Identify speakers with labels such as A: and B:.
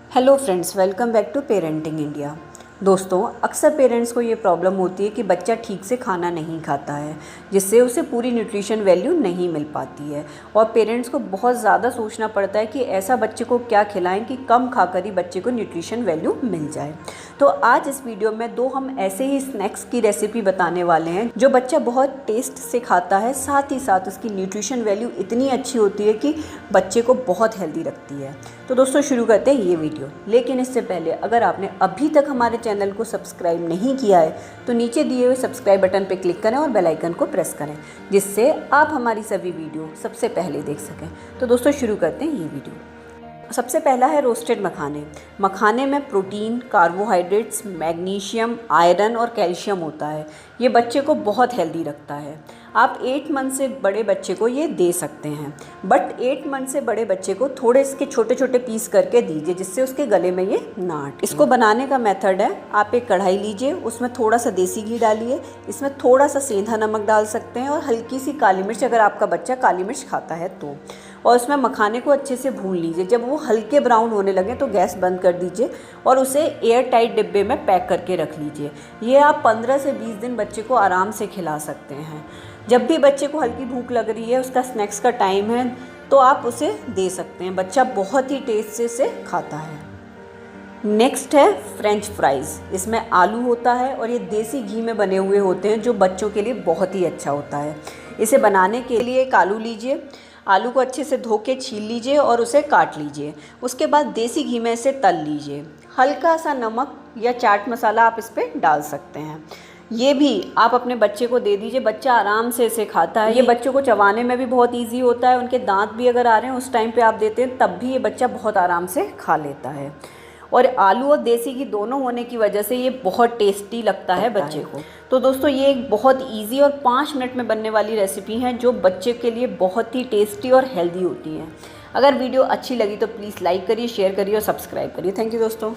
A: Hello friends, welcome back to Parenting India. दोस्तों, अक्सर parents को ये प्रॉब्लम होती है कि बच्चा ठीक से खाना नहीं खाता है, जिससे उसे पूरी न्यूट्रिशन वैल्यू नहीं मिल पाती है और पेरेंट्स को बहुत ज़्यादा सोचना पड़ता है कि ऐसा बच्चे को क्या खिलाएं कि कम खाकर ही बच्चे को न्यूट्रिशन वैल्यू मिल जाए। तो आज इस वीडियो में हम ऐसे ही स्नैक्स की रेसिपी बताने वाले हैं जो बच्चा बहुत टेस्ट से खाता है, साथ ही साथ उसकी न्यूट्रिशन वैल्यू इतनी अच्छी होती है कि बच्चे को बहुत हेल्दी रखती है। तो दोस्तों, शुरू करते हैं ये वीडियो। लेकिन इससे पहले अगर आपने अभी तक हमारे चैनल को सब्सक्राइब नहीं किया है तो नीचे दिए हुए सब्सक्राइब बटन पर क्लिक करें और बेल आइकन को प्रेस करें, जिससे आप हमारी सभी वीडियो सबसे पहले देख सकें। तो दोस्तों, शुरू करते हैं ये वीडियो। सबसे पहला है रोस्टेड मखाने। मखाने में प्रोटीन, कार्बोहाइड्रेट्स, मैग्नीशियम, आयरन और कैल्शियम होता है। ये बच्चे को बहुत हेल्दी रखता है। आप 8 मंथ से बड़े बच्चे को ये दे सकते हैं, बट 8 मंथ से बड़े बच्चे को थोड़े इसके छोटे छोटे पीस करके दीजिए, जिससे उसके गले में ये ना अटे। इसको बनाने का मेथड है, आप एक कढ़ाई लीजिए, उसमें थोड़ा सा देसी घी डालिए, इसमें थोड़ा सा सेंधा नमक डाल सकते हैं और हल्की सी काली मिर्च, अगर आपका बच्चा काली मिर्च खाता है तो। और उसमें मखाने को अच्छे से भून लीजिए। जब वो हल्के ब्राउन होने लगे तो गैस बंद कर दीजिए और उसे एयर टाइट डिब्बे में पैक करके रख लीजिए। ये आप 15 से 20 दिन बच्चे को आराम से खिला सकते हैं। जब भी बच्चे को हल्की भूख लग रही है, उसका स्नैक्स का टाइम है, तो आप उसे दे सकते हैं। बच्चा बहुत ही टेस्ट से इसे खाता है। नेक्स्ट है फ्रेंच फ्राइज़। इसमें आलू होता है और ये देसी घी में बने हुए होते हैं, जो बच्चों के लिए बहुत ही अच्छा होता है। इसे बनाने के लिए एक आलू लीजिए, आलू को अच्छे से धो के छील लीजिए और उसे काट लीजिए। उसके बाद देसी घी में इसे तल लीजिए। हल्का सा नमक या चाट मसाला आप इस पर डाल सकते हैं। ये भी आप अपने बच्चे को दे दीजिए, बच्चा आराम से इसे खाता है। ये बच्चों को चबाने में भी बहुत इजी होता है। उनके दांत भी अगर आ रहे हैं उस टाइम पे आप देते हैं, तब भी ये बच्चा बहुत आराम से खा लेता है। और आलू और देसी घी दोनों होने की वजह से ये बहुत टेस्टी लगता है बच्चे को। तो दोस्तों, ये एक बहुत इजी और 5 मिनट में बनने वाली रेसिपी है, जो बच्चे के लिए बहुत ही टेस्टी और हेल्दी होती है। अगर वीडियो अच्छी लगी तो प्लीज़ लाइक करिए, शेयर करिए और सब्सक्राइब करिए। थैंक यू दोस्तों।